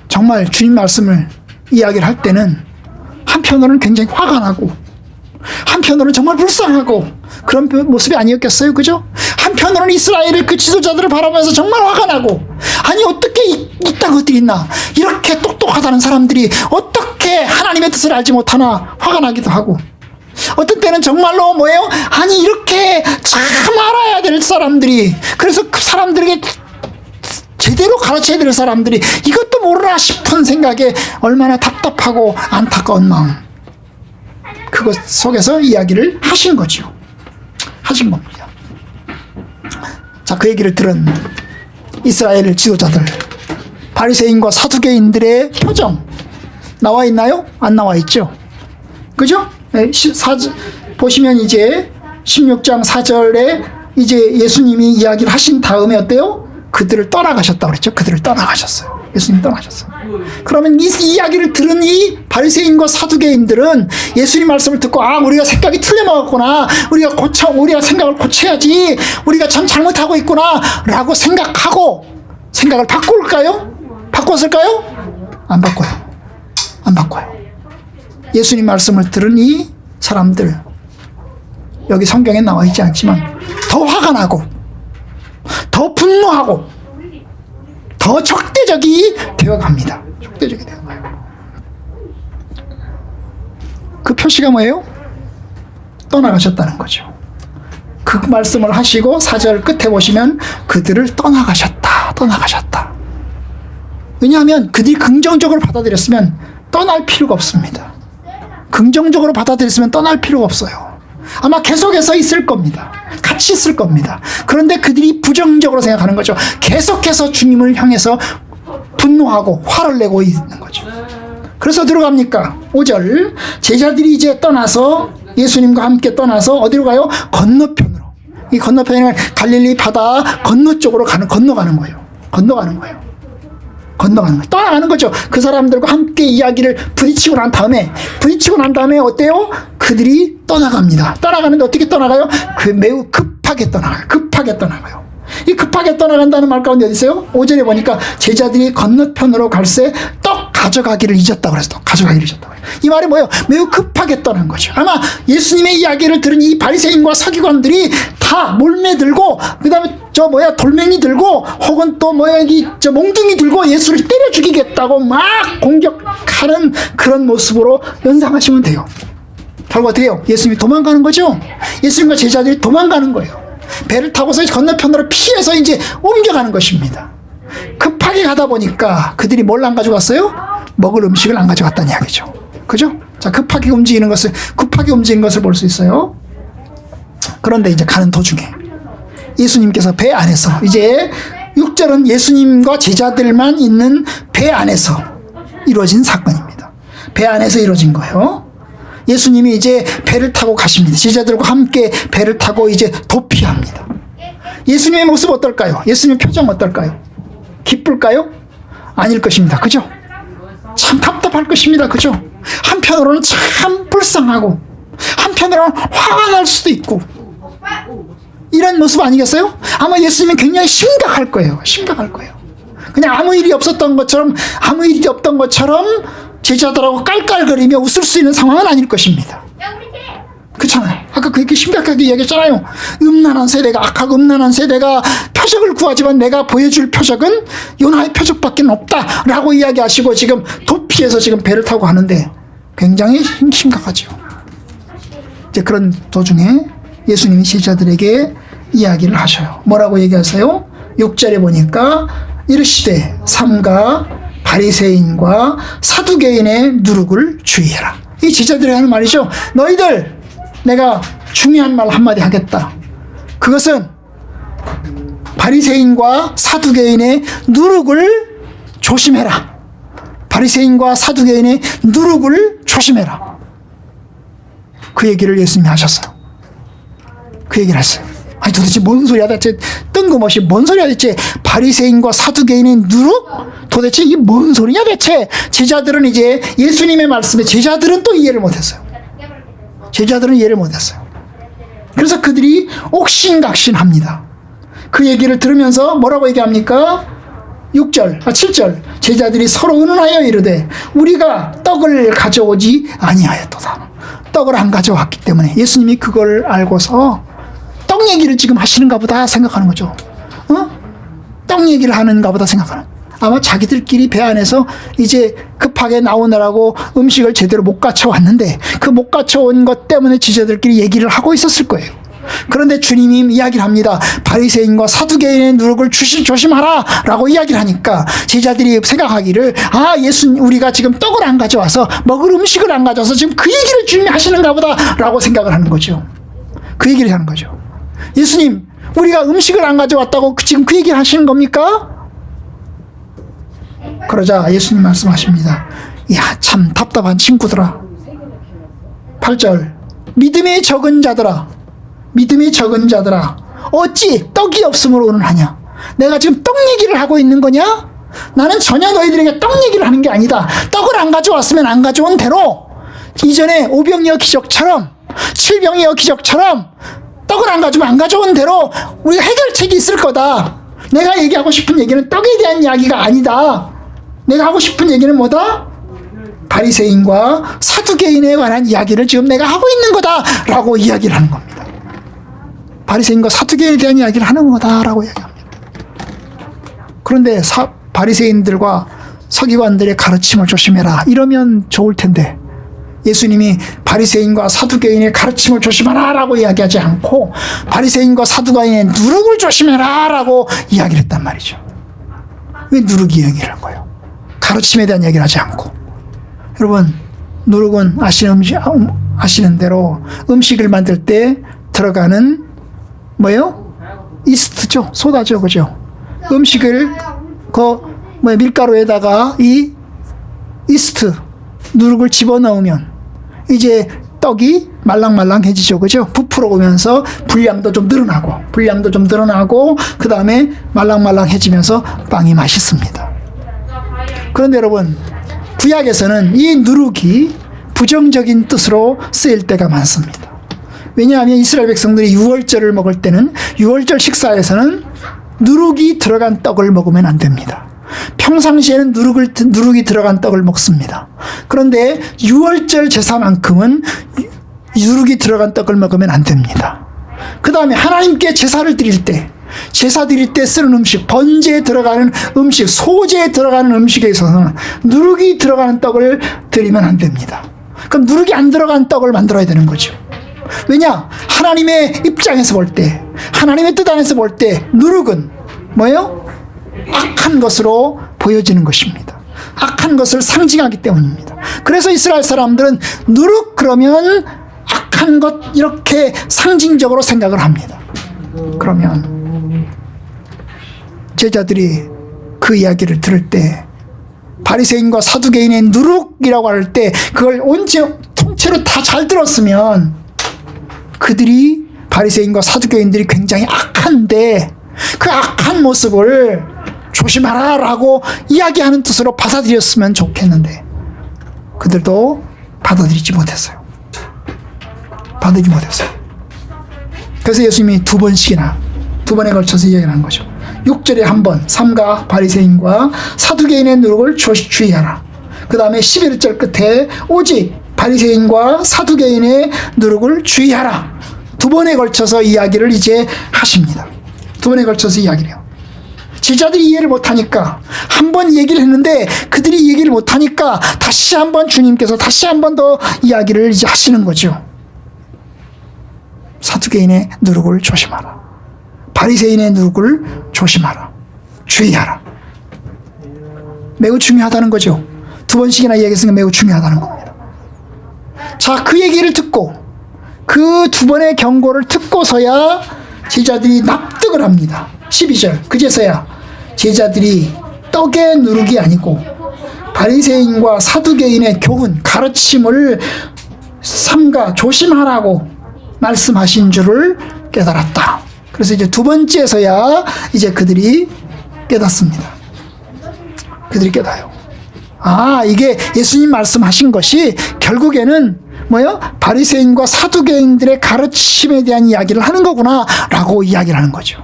정말 주님 말씀을 이야기를 할 때는 한편으로는 굉장히 화가 나고, 한편으로는 정말 불쌍하고, 그런 모습이 아니었겠어요? 그죠? 한편으로는 이스라엘의 그 지도자들을 바라보면서 정말 화가 나고, 아니 어떻게 이딴 것들이 있나, 이렇게 똑똑하다는 사람들이 어떻게 하나님의 뜻을 알지 못하나 화가 나기도 하고, 어떤 때는 정말로 아니 이렇게 참 알아야 될 사람들이, 그래서 그 사람들에게 제대로 가르쳐야 될 사람들이 이것도 모르나 싶은 생각에 얼마나 답답하고 안타까운 마음, 그것 속에서 이야기를 하신 거죠. 하신 겁니다. 자, 그 얘기를 들은 이스라엘 지도자들, 바리새인과 사두개인들의 표정 나와 있나요? 안 나와 있죠. 그죠? 보시면 이제 16장 4절에 이제 예수님이 이야기를 하신 다음에 어때요? 그들을 떠나가셨다고 그랬죠. 그들을 떠나가셨어요. 예수님 떠나셨어요. 그러면 이 이야기를 들은 이 바리새인과 사두개인들은 예수님 말씀을 듣고, 우리가 생각이 틀려먹었구나, 우리가 생각을 고쳐야지, 우리가 참 잘못하고 있구나 라고 생각하고 생각을 바꿀까요? 바꿨을까요? 안 바꿔요. 예수님 말씀을 들은 이 사람들, 여기 성경에 나와 있지 않지만 더 화가 나고, 더 분노하고, 더 적대적이 되어갑니다. 적대적이 되어가요. 그 표시가 뭐예요? 떠나가셨다는 거죠. 그 말씀을 하시고 4절 끝에 보시면 그들을 떠나가셨다. 왜냐하면 그들이 긍정적으로 받아들였으면 떠날 필요가 없습니다. 긍정적으로 받아들였으면 떠날 필요가 없어요. 아마 계속해서 있을 겁니다. 같이 있을 겁니다. 그런데 그들이 부정적으로 생각하는 거죠. 계속해서 주님을 향해서 분노하고 화를 내고 있는 거죠. 그래서 들어갑니까? 5절, 제자들이 이제 떠나서, 예수님과 함께 떠나서 어디로 가요? 건너편으로. 이 건너편은 갈릴리 바다 건너 쪽으로 건너가는 거예요. 떠나가는 거죠. 그 사람들과 함께 이야기를 부딪히고 난 다음에 어때요? 그들이 떠나갑니다. 떠나가는데 어떻게 떠나가요? 매우 급하게 떠나가요. 이 급하게 떠나간다는 말 가운데 어디 있어요? 5절에 보니까 제자들이 건너편으로 갈새 떡 가져가기를 잊었다고 그랬어. 이 말이 뭐예요? 매우 급하게 떠난 거죠. 아마 예수님의 이야기를 들은 이 바리새인과 서기관들이 다 몰매들고, 그 다음에 돌멩이 들고, 혹은 또 몽둥이 들고 예수를 때려 죽이겠다고 막 공격하는 그런 모습으로 연상하시면 돼요. 결국 어떻게 해요? 예수님이 도망가는 거죠. 예수님과 제자들이 도망가는 거예요. 배를 타고서 건너편으로 피해서 이제 옮겨가는 것입니다. 급하게 가다 보니까 그들이 뭘 안 가져갔어요? 먹을 음식을 안 가져갔다는 이야기죠. 그죠? 자, 급하게 움직이는 것을 볼 수 있어요. 그런데 이제 가는 도중에 예수님께서 배 안에서, 이제 6절은 예수님과 제자들만 있는 배 안에서 이루어진 사건입니다. 배 안에서 이루어진 거예요. 예수님이 이제 배를 타고 가십니다. 제자들과 함께 배를 타고 이제 도피합니다. 예수님의 모습 어떨까요? 예수님의 표정 어떨까요? 기쁠까요? 아닐 것입니다. 그죠? 참 답답할 것입니다. 그죠? 한편으로는 참 불쌍하고, 한편으로는 화가 날 수도 있고, 이런 모습 아니겠어요? 아마 예수님은 굉장히 심각할 거예요. 심각할 거예요. 그냥 아무 일이 없었던 것처럼, 아무 일이 없던 것처럼 제자들하고 깔깔거리며 웃을 수 있는 상황은 아닐 것입니다. 그렇잖아요. 아까 그렇게 심각하게 이야기했잖아요. 음란한 세대가, 악하고 음란한 세대가 표적을 구하지만 내가 보여줄 표적은 요나의 표적밖에 없다 라고 이야기하시고 지금 도피해서 지금 배를 타고 가는데 굉장히 심각하죠. 이제 그런 도중에 예수님이 제자들에게 이야기를 하셔요. 뭐라고 얘기하세요? 6절에 보니까 이르시되 삼가 바리새인과 사두개인의 누룩을 주의해라. 이 제자들이 하는 말이죠. 너희들, 내가 중요한 말 한마디 하겠다. 그것은 바리새인과 사두개인의 누룩을 조심해라. 바리새인과 사두개인의 누룩을 조심해라. 그 얘기를 예수님이 하셨어요. 그 얘기를 했어요. 아니 도대체 뭔 소리야 대체, 뜬금없이 뭔 소리야 대체, 바리새인과 사두개인의 누룩? 도대체 이게 뭔 소리냐 대체. 제자들은 이제 예수님의 말씀에 제자들은 또 이해를 못했어요. 제자들은 이해를 못했어요. 그래서 그들이 옥신각신합니다. 그 얘기를 들으면서 뭐라고 얘기합니까? 7절 제자들이 서로 의논하여 이르되 우리가 떡을 가져오지 아니하였도다. 떡을 안 가져왔기 때문에 예수님이 그걸 알고서 떡 얘기를 지금 하시는가 보다 생각하는 거죠. 떡 얘기를 하는가 보다 생각하는. 아마 자기들끼리 배 안에서 이제 급하게 나오느라고 음식을 제대로 못 갖춰왔는데 그 못 갖춰온 것 때문에 제자들끼리 얘기를 하고 있었을 거예요. 그런데 주님이 이야기를 합니다. 바리새인과 사두개인의 누룩을 조심하라 라고 이야기를 하니까 제자들이 생각하기를, 예수님 우리가 지금 떡을 안 가져와서 먹을 음식을 안 가져와서 지금 그 얘기를 주님이 하시는가 보다 라고 생각을 하는 거죠. 그 얘기를 하는 거죠. 예수님 우리가 음식을 안 가져왔다고 지금 그 얘기를 하시는 겁니까? 그러자 예수님 말씀하십니다. 야, 참 답답한 친구들아. 8절 믿음이 적은 자들아, 믿음이 적은 자들아, 어찌 떡이 없음으로 의논하냐. 내가 지금 떡 얘기를 하고 있는 거냐? 나는 전혀 너희들에게 떡 얘기를 하는 게 아니다. 떡을 안 가져왔으면 안 가져온 대로 이전에 오병이어 기적처럼, 칠병이어 기적처럼 떡을 안 가져오면 안 가져온 대로 우리가 해결책이 있을 거다. 내가 얘기하고 싶은 얘기는 떡에 대한 이야기가 아니다. 내가 하고 싶은 얘기는 뭐다? 바리새인과 사두개인에 관한 이야기를 지금 내가 하고 있는 거다라고 이야기를 하는 겁니다. 바리새인과 사두개인에 대한 이야기를 하는 거다라고 이야기합니다. 그런데 바리새인들과 서기관들의 가르침을 조심해라 이러면 좋을 텐데 예수님이 바리새인과 사두개인의 가르침을 조심하라 라고 이야기하지 않고 바리새인과 사두개인의 누룩을 조심해라 라고 이야기를 했단 말이죠. 왜 누룩 이야기를 한 거예요? 가르침에 대한 이야기를 하지 않고. 여러분, 누룩은 아시는 대로 음식을 만들 때 들어가는 뭐예요? 이스트죠. 소다죠. 그죠? 음식을 밀가루에다가 이 이스트 누룩을 집어넣으면 이제 떡이 말랑말랑해지죠. 그죠? 부풀어 오면서 분량도 좀 늘어나고 그 다음에 말랑말랑해지면서 빵이 맛있습니다. 그런데 여러분, 구약에서는 이 누룩이 부정적인 뜻으로 쓰일 때가 많습니다. 왜냐하면 이스라엘 백성들이 유월절을 먹을 때는 유월절 식사에서는 누룩이 들어간 떡을 먹으면 안 됩니다. 평상시에는 누룩이 들어간 떡을 먹습니다. 그런데 유월절 제사만큼은 누룩이 들어간 떡을 먹으면 안 됩니다. 그 다음에 하나님께 제사 드릴 때 쓰는 음식, 번제에 들어가는 음식, 소제에 들어가는 음식에 있어서는 누룩이 들어가는 떡을 드리면 안 됩니다. 그럼 누룩이 안 들어간 떡을 만들어야 되는 거죠. 왜냐? 하나님의 입장에서 볼 때, 하나님의 뜻 안에서 볼 때 누룩은 뭐예요? 악한 것으로 보여지는 것입니다. 악한 것을 상징하기 때문입니다. 그래서 이스라엘 사람들은 누룩 그러면 악한 것 이렇게 상징적으로 생각을 합니다. 그러면 제자들이 그 이야기를 들을 때 바리새인과 사두개인의 누룩이라고 할 때 그걸 통째로 다 잘 들었으면 그들이 바리새인과 사두개인들이 굉장히 악한데 그 악한 모습을 조심하라 라고 이야기하는 뜻으로 받아들였으면 좋겠는데 그들도 받아들이지 못했어요. 그래서 예수님이 두 번에 걸쳐서 이야기하는 거죠. 6절에 한 번, 삼가 바리새인과 사두개인의 누룩을 주의하라. 그 다음에 11절 끝에 오직 바리새인과 사두개인의 누룩을 주의하라. 두 번에 걸쳐서 이야기를 이제 하십니다. 두 번에 걸쳐서 이야기를 해요. 제자들이 이해를 못하니까 한 번 얘기를 했는데 그들이 얘기를 못하니까 다시 한번 주님께서 다시 한 번 더 이야기를 이제 하시는 거죠. 사두개인의 누룩을 조심하라. 바리새인의 누룩을 조심하라. 주의하라. 매우 중요하다는 거죠. 두 번씩이나 이야기했으니까 매우 중요하다는 겁니다. 자, 그 얘기를 듣고 그 두 번의 경고를 듣고서야 제자들이 납득을 합니다. 12절 그제서야 제자들이 떡의 누룩이 아니고 바리새인과 사두개인의 교훈 가르침을 삼가 조심하라고 말씀하신 줄을 깨달았다. 그래서 이제 두 번째에서야 이제 그들이 깨닫습니다. 그들이 깨닫아요. 아, 이게 예수님 말씀하신 것이 결국에는 뭐요? 바리새인과 사두개인들의 가르침에 대한 이야기를 하는 거구나 라고 이야기를 하는 거죠.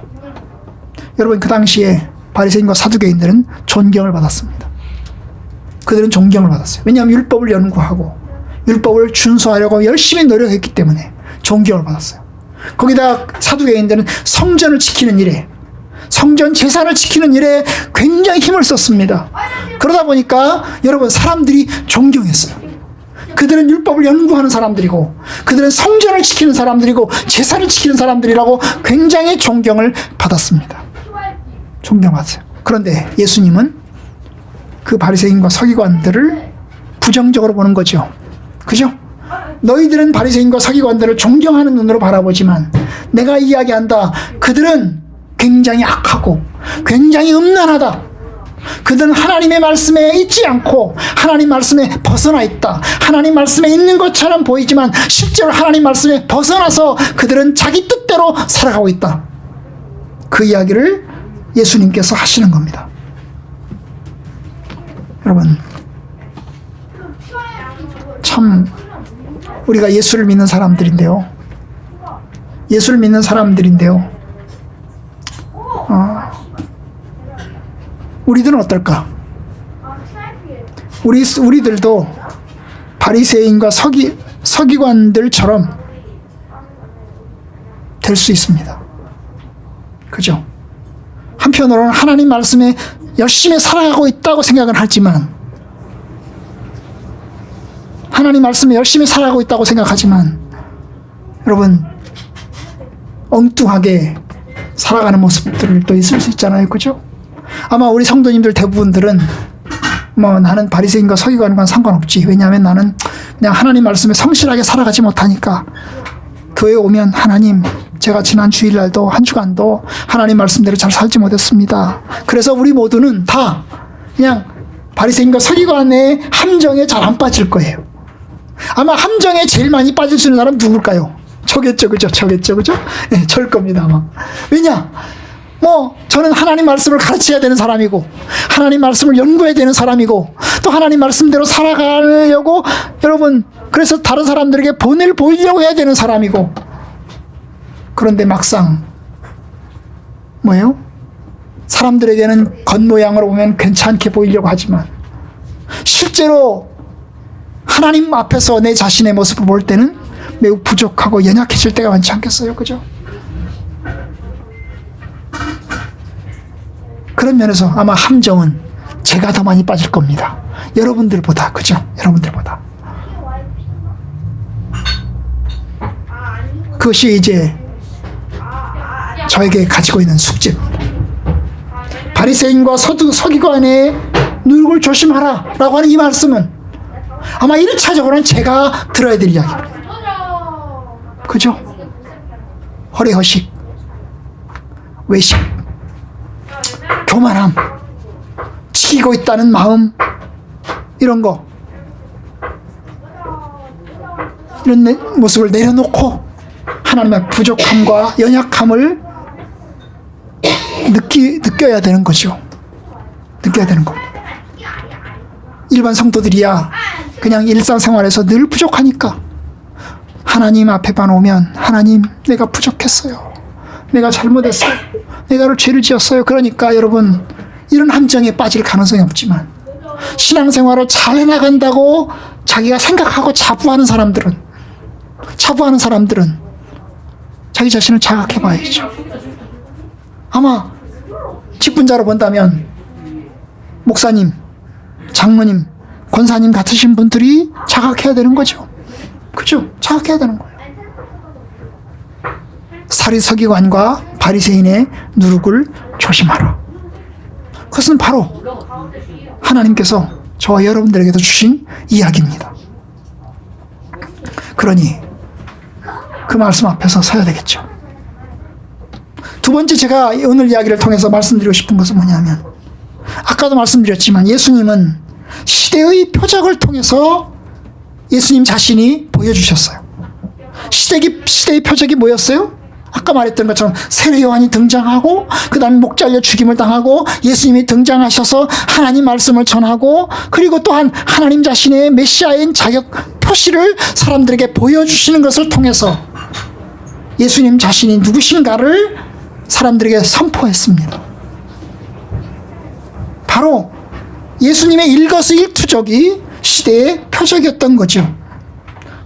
여러분, 그 당시에 바리새인과 사두개인들은 존경을 받았습니다. 그들은 존경을 받았어요. 왜냐하면 율법을 연구하고 율법을 준수하려고 열심히 노력했기 때문에 존경을 받았어요. 거기다 사두개인들은 성전을 지키는 일에, 성전 제사를 지키는 일에 굉장히 힘을 썼습니다. 그러다 보니까 여러분, 사람들이 존경했어요. 그들은 율법을 연구하는 사람들이고 그들은 성전을 지키는 사람들이고 제사를 지키는 사람들이라고 굉장히 존경을 받았습니다. 존경받았어요. 그런데 예수님은 그 바리새인과 서기관들을 부정적으로 보는 거죠. 그죠? 너희들은 바리새인과 서기관들을 존경하는 눈으로 바라보지만 내가 이야기한다. 그들은 굉장히 악하고 굉장히 음란하다. 그들은 하나님의 말씀에 있지 않고 하나님 말씀에 벗어나 있다. 하나님 말씀에 있는 것처럼 보이지만 실제로 하나님 말씀에 벗어나서 그들은 자기 뜻대로 살아가고 있다. 그 이야기를 예수님께서 하시는 겁니다. 여러분, 참 우리가 예수를 믿는 사람들인데요. 예수를 믿는 사람들인데요. 우리들은 어떨까? 우리들도 바리새인과 서기관들처럼 될 수 있습니다. 그죠? 한편으로는 하나님 말씀에 열심히 살아가고 있다고 생각은 하지만 하나님 말씀에 열심히 살아가고 있다고 생각하지만 여러분, 엉뚱하게 살아가는 모습들을 또 있을 수 있잖아요. 그죠? 아마 우리 성도님들 대부분들은 뭐 나는 바리새인과 서기관과 상관없지. 왜냐하면 나는 그냥 하나님 말씀에 성실하게 살아가지 못하니까 교회 오면 하나님, 제가 지난 주일날도 한 주간도 하나님 말씀대로 잘 살지 못했습니다. 그래서 우리 모두는 다 그냥 바리새인과 서기관의 함정에 잘 안 빠질 거예요. 아마 함정에 제일 많이 빠질 수 있는 사람은 누굴까요? 저겠죠, 그죠? 그죠? 네, 저일 겁니다, 아마. 왜냐? 저는 하나님 말씀을 가르쳐야 되는 사람이고, 하나님 말씀을 연구해야 되는 사람이고, 또 하나님 말씀대로 살아가려고, 여러분, 그래서 다른 사람들에게 본을 보이려고 해야 되는 사람이고, 그런데 막상, 뭐예요? 사람들에게는 겉모양으로 보면 괜찮게 보이려고 하지만, 실제로 하나님 앞에서 내 자신의 모습을 볼 때는 매우 부족하고 연약해질 때가 많지 않겠어요? 그죠? 그런 면에서 아마 함정은 제가 더 많이 빠질 겁니다. 여러분들보다. 그죠? 여러분들보다. 그것이 이제 저에게 가지고 있는 숙제입니다. 바리새인과 서기관의 누룩을 조심하라 라고 하는 이 말씀은 아마 1차적으로는 제가 들어야 될 이야기입니다. 그죠? 허례허식, 외식, 교만함, 지키고 있다는 마음, 이런 거, 이런 모습을 내려놓고 하나님의 부족함과 연약함을 느껴야 되는 거죠. 느껴야 되는 겁니다. 일반 성도들이야 그냥 일상생활에서 늘 부족하니까 하나님 앞에만 오면 하나님 내가 부족했어요. 내가 잘못했어요. 내가 죄를 지었어요. 그러니까 여러분 이런 함정에 빠질 가능성이 없지만 신앙생활을 잘 해나간다고 자기가 생각하고 자부하는 사람들은 자기 자신을 자각해 봐야죠. 아마 직분자로 본다면 목사님, 장로님, 권사님 같으신 분들이 자각해야 되는 거죠. 그죠? 자각해야 되는 거예요. 사리서기관과 바리새인의 누룩을 조심하라. 그것은 바로 하나님께서 저와 여러분들에게도 주신 이야기입니다. 그러니 그 말씀 앞에서 서야 되겠죠. 두 번째 제가 오늘 이야기를 통해서 말씀드리고 싶은 것은 뭐냐면 아까도 말씀드렸지만 예수님은 시대의 표적을 통해서 예수님 자신이 보여주셨어요. 시대의 표적이 뭐였어요? 아까 말했던 것처럼 세례 요한이 등장하고 그 다음에 목 잘려 죽임을 당하고 예수님이 등장하셔서 하나님 말씀을 전하고 그리고 또한 하나님 자신의 메시아인 자격 표시를 사람들에게 보여주시는 것을 통해서 예수님 자신이 누구신가를 사람들에게 선포했습니다. 바로 예수님의 일거수일투족이 시대의 표적이었던 거죠.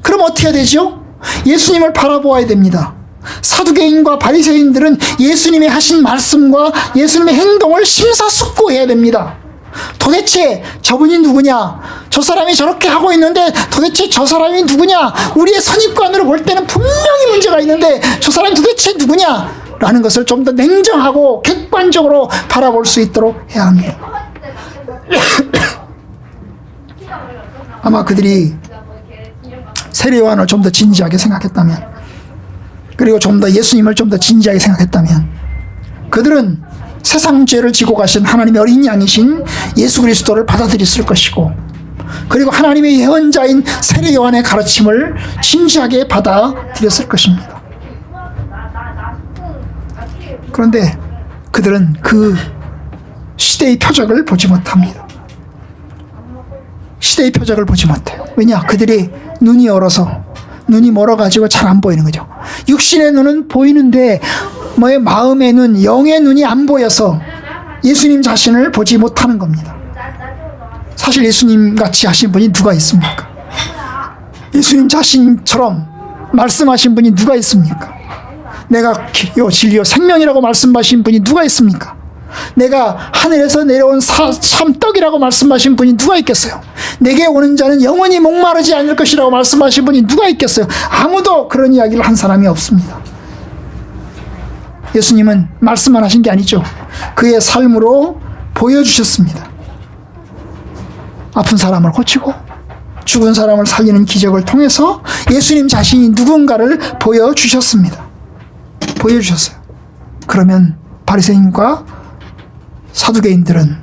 그럼 어떻게 해야 되죠? 예수님을 바라보아야 됩니다. 사두개인과 바리새인들은 예수님이 하신 말씀과 예수님의 행동을 심사숙고해야 됩니다. 도대체 저분이 누구냐? 저 사람이 저렇게 하고 있는데 도대체 저 사람이 누구냐? 우리의 선입관으로 볼 때는 분명히 문제가 있는데 저 사람이 도대체 누구냐? 라는 것을 좀 더 냉정하고 객관적으로 바라볼 수 있도록 해야 합니다. 아마 그들이 세례 요한을 좀 더 진지하게 생각했다면 그리고 좀 더 예수님을 좀 더 진지하게 생각했다면 그들은 세상 죄를 지고 가신 하나님의 어린 양이신 예수 그리스도를 받아들였을 것이고 그리고 하나님의 예언자인 세례 요한의 가르침을 진지하게 받아들였을 것입니다. 그런데 그들은 그 시대의 표적을 보지 못합니다. 시대의 표적을 보지 못해요. 왜냐? 그들이 눈이 얼어서 눈이 멀어가지고 잘 안 보이는 거죠. 육신의 눈은 보이는데 마음의 눈, 영의 눈이 안 보여서 예수님 자신을 보지 못하는 겁니다. 사실 예수님 같이 하신 분이 누가 있습니까? 예수님 자신처럼 말씀하신 분이 누가 있습니까? 내가 길이요 진리요 생명이라고 말씀하신 분이 누가 있습니까? 내가 하늘에서 내려온 참떡이라고 말씀하신 분이 누가 있겠어요? 내게 오는 자는 영원히 목마르지 않을 것이라고 말씀하신 분이 누가 있겠어요? 아무도 그런 이야기를 한 사람이 없습니다. 예수님은 말씀만 하신 게 아니죠. 그의 삶으로 보여주셨습니다. 아픈 사람을 고치고 죽은 사람을 살리는 기적을 통해서 예수님 자신이 누군가를 보여주셨습니다. 보여주셨어요. 그러면 바리새인과 사두개인들은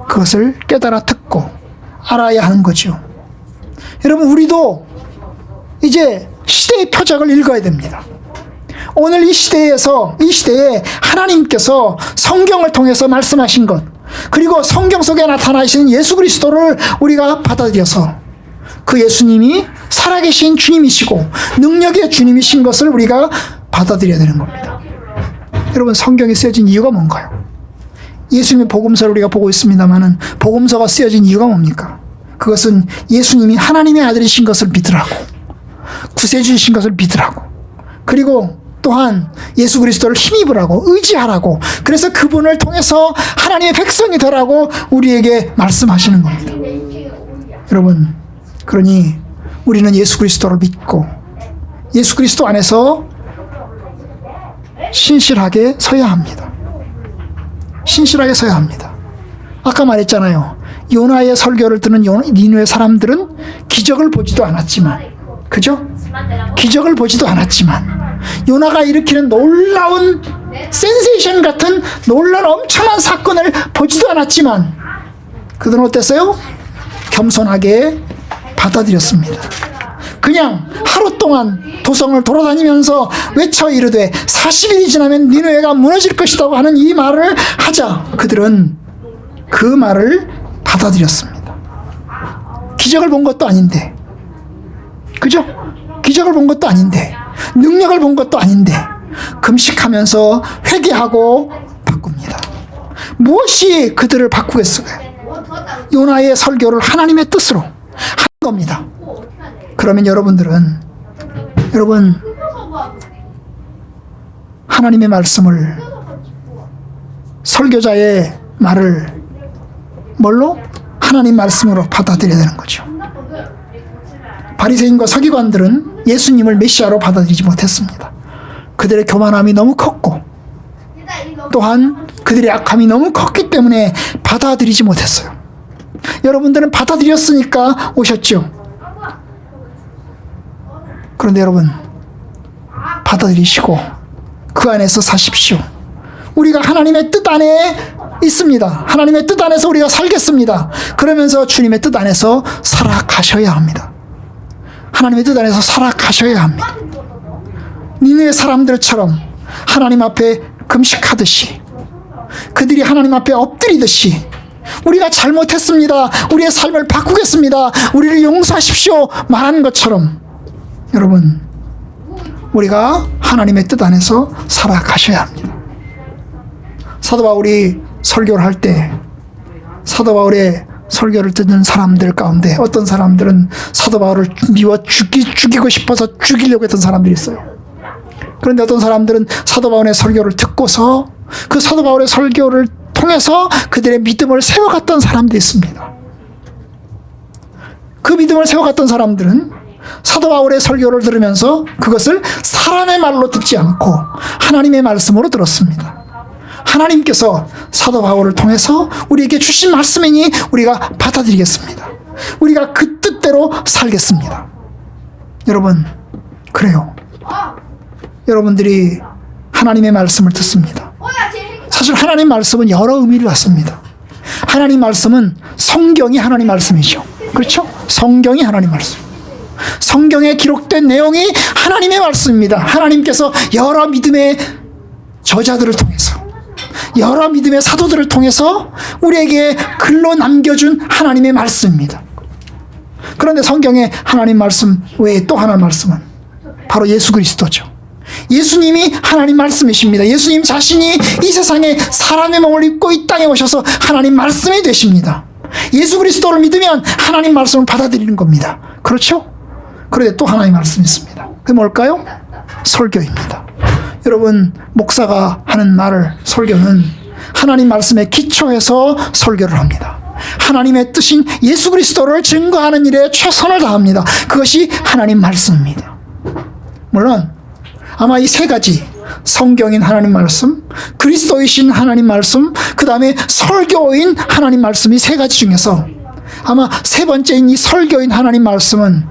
그것을 깨달아 듣고 알아야 하는 거죠. 여러분 우리도 이제 시대의 표적을 읽어야 됩니다. 오늘 이 시대에 하나님께서 성경을 통해서 말씀하신 것 그리고 성경 속에 나타나시는 예수 그리스도를 우리가 받아들여서 그 예수님이 살아계신 주님이시고 능력의 주님이신 것을 우리가 받아들여야 되는 겁니다. 여러분 성경이 쓰여진 이유가 뭔가요? 예수님의 복음서를 우리가 보고 있습니다만은 복음서가 쓰여진 이유가 뭡니까? 그것은 예수님이 하나님의 아들이신 것을 믿으라고 구세주이신 것을 믿으라고 그리고 또한 예수 그리스도를 힘입으라고 의지하라고 그래서 그분을 통해서 하나님의 백성이 되라고 우리에게 말씀하시는 겁니다. 여러분 그러니 우리는 예수 그리스도를 믿고 예수 그리스도 안에서 신실하게 서야 합니다. 신실하게 서야 합니다. 아까 말했잖아요. 요나의 설교를 듣는 니느웨 사람들은 기적을 보지도 않았지만 그죠? 기적을 보지도 않았지만 요나가 일으키는 놀라운 센세이션 같은 놀라운 엄청난 사건을 보지도 않았지만 그들은 어땠어요? 겸손하게 받아들였습니다. 그냥 하루 동안 도성을 돌아다니면서 외쳐 이르되 40일이 지나면 니느웨가 무너질 것이라고 하는 이 말을 하자 그들은 그 말을 받아들였습니다. 기적을 본 것도 아닌데 그죠? 기적을 본 것도 아닌데, 능력을 본 것도 아닌데 금식하면서 회개하고 바꿉니다. 무엇이 그들을 바꾸겠어요? 요나의 설교를 하나님의 뜻으로 한 겁니다. 그러면 여러분 하나님의 말씀을, 설교자의 말을 뭘로? 하나님 말씀으로 받아들여야 되는 거죠. 바리새인과 서기관들은 예수님을 메시아로 받아들이지 못했습니다. 그들의 교만함이 너무 컸고 또한 그들의 악함이 너무 컸기 때문에 받아들이지 못했어요. 여러분들은 받아들였으니까 오셨죠. 그런데 여러분, 받아들이시고 그 안에서 사십시오. 우리가 하나님의 뜻 안에 있습니다. 하나님의 뜻 안에서 우리가 살겠습니다. 그러면서 주님의 뜻 안에서 살아가셔야 합니다. 하나님의 뜻 안에서 살아가셔야 합니다. 니느웨 사람들처럼 하나님 앞에 금식하듯이, 그들이 하나님 앞에 엎드리듯이 우리가 잘못했습니다, 우리의 삶을 바꾸겠습니다, 우리를 용서하십시오 말하는 것처럼 여러분, 우리가 하나님의 뜻 안에서 살아가셔야 합니다. 사도 바울이 설교를 할 때, 사도 바울의 설교를 듣는 사람들 가운데 어떤 사람들은 사도 바울을 미워 죽이고 싶어서 죽이려고 했던 사람들이 있어요. 그런데 어떤 사람들은 사도 바울의 설교를 듣고서 그 사도 바울의 설교를 통해서 그들의 믿음을 세워갔던 사람들이 있습니다. 그 믿음을 세워갔던 사람들은 사도 바울의 설교를 들으면서 그것을 사람의 말로 듣지 않고 하나님의 말씀으로 들었습니다. 하나님께서 사도 바울을 통해서 우리에게 주신 말씀이니 우리가 받아들이겠습니다. 우리가 그 뜻대로 살겠습니다. 여러분, 그래요. 여러분들이 하나님의 말씀을 듣습니다. 사실 하나님 말씀은 여러 의미를 갖습니다. 하나님 말씀은 성경이 하나님 말씀이죠. 그렇죠? 성경이 하나님 말씀. 성경에 기록된 내용이 하나님의 말씀입니다. 하나님께서 여러 믿음의 저자들을 통해서, 여러 믿음의 사도들을 통해서 우리에게 글로 남겨준 하나님의 말씀입니다. 그런데 성경에 하나님 말씀 외에 또 하나 말씀은 바로 예수 그리스도죠. 예수님이 하나님 말씀이십니다. 예수님 자신이 이 세상에 사람의 몸을 입고 이 땅에 오셔서 하나님 말씀이 되십니다. 예수 그리스도를 믿으면 하나님 말씀을 받아들이는 겁니다. 그렇죠? 그런데 또 하나의 말씀이 있습니다. 그게 뭘까요? 설교입니다. 여러분, 목사가 하는 말을, 설교는 하나님 말씀에 기초해서 설교를 합니다. 하나님의 뜻인 예수 그리스도를 증거하는 일에 최선을 다합니다. 그것이 하나님 말씀입니다. 물론 아마 이 세 가지, 성경인 하나님 말씀, 그리스도이신 하나님 말씀, 그 다음에 설교인 하나님 말씀, 이 세 가지 중에서 아마 세 번째인 이 설교인 하나님 말씀은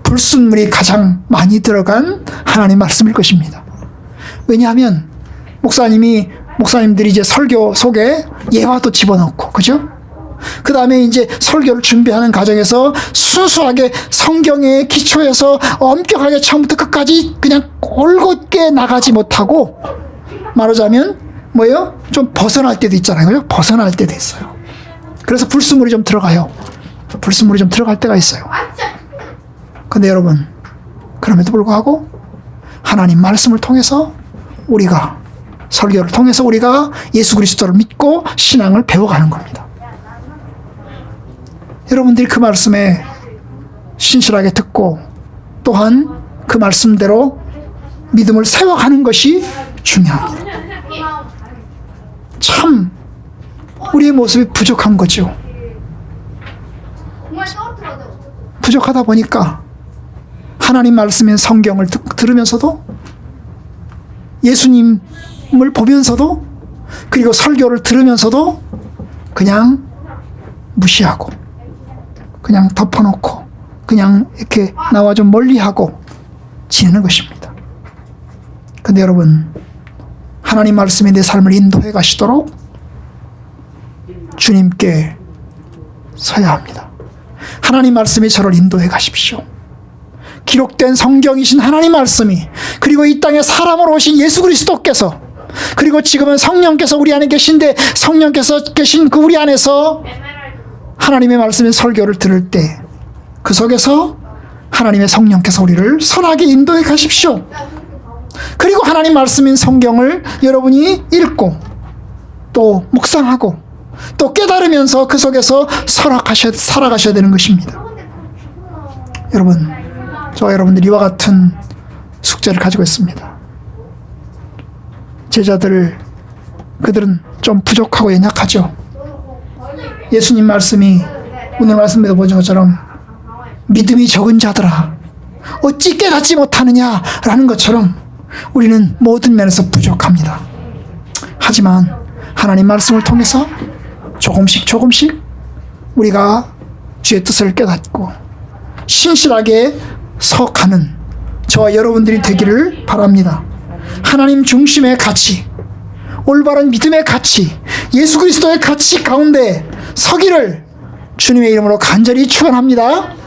불순물이 가장 많이 들어간 하나님 말씀일 것입니다. 왜냐하면 목사님들이 이제 설교 속에 예화도 집어넣고, 그죠? 그 다음에 이제 설교를 준비하는 과정에서 순수하게 성경에 기초해서 엄격하게 처음부터 끝까지 그냥 올곧게 나가지 못하고, 말하자면 뭐예요? 좀 벗어날 때도 있잖아요. 그죠? 벗어날 때도 있어요. 그래서 불순물이 좀 들어가요. 불순물이 좀 들어갈 때가 있어요. 근데 여러분, 그럼에도 불구하고 하나님 말씀을 통해서 우리가, 설교를 통해서 우리가 예수 그리스도를 믿고 신앙을 배워가는 겁니다. 여러분들이 그 말씀에 신실하게 듣고 또한 그 말씀대로 믿음을 세워가는 것이 중요합니다. 참 우리의 모습이 부족한 거죠. 부족하다 보니까 하나님 말씀인 성경을 들으면서도, 예수님을 보면서도, 그리고 설교를 들으면서도 그냥 무시하고, 그냥 덮어놓고, 그냥 이렇게 나와 좀 멀리하고 지내는 것입니다. 근데 여러분, 하나님 말씀이 내 삶을 인도해 가시도록 주님께 서야 합니다. 하나님 말씀이 저를 인도해 가십시오. 기록된 성경이신 하나님 말씀이, 그리고 이 땅에 사람으로 오신 예수 그리스도께서, 그리고 지금은 성령께서 우리 안에 계신데 성령께서 계신 그 우리 안에서 하나님의 말씀의 설교를 들을 때 그 속에서 하나님의 성령께서 우리를 선하게 인도해 가십시오. 그리고 하나님 말씀인 성경을 여러분이 읽고 또 묵상하고 또 깨달으면서 그 속에서 살아가셔야 되는 것입니다. 여러분, 저와 여러분들이 이와 같은 숙제를 가지고 있습니다. 그들은 좀 부족하고 연약하죠. 예수님 말씀이 오늘 말씀에도 보신 것처럼 믿음이 적은 자들아 어찌 깨닫지 못하느냐라는 것처럼 우리는 모든 면에서 부족합니다. 하지만 하나님 말씀을 통해서 조금씩 우리가 주의 뜻을 깨닫고 신실하게 서가는 저와 여러분들이 되기를 바랍니다. 하나님 중심의 가치, 올바른 믿음의 가치, 예수 그리스도의 가치 가운데 서기를 주님의 이름으로 간절히 축원합니다.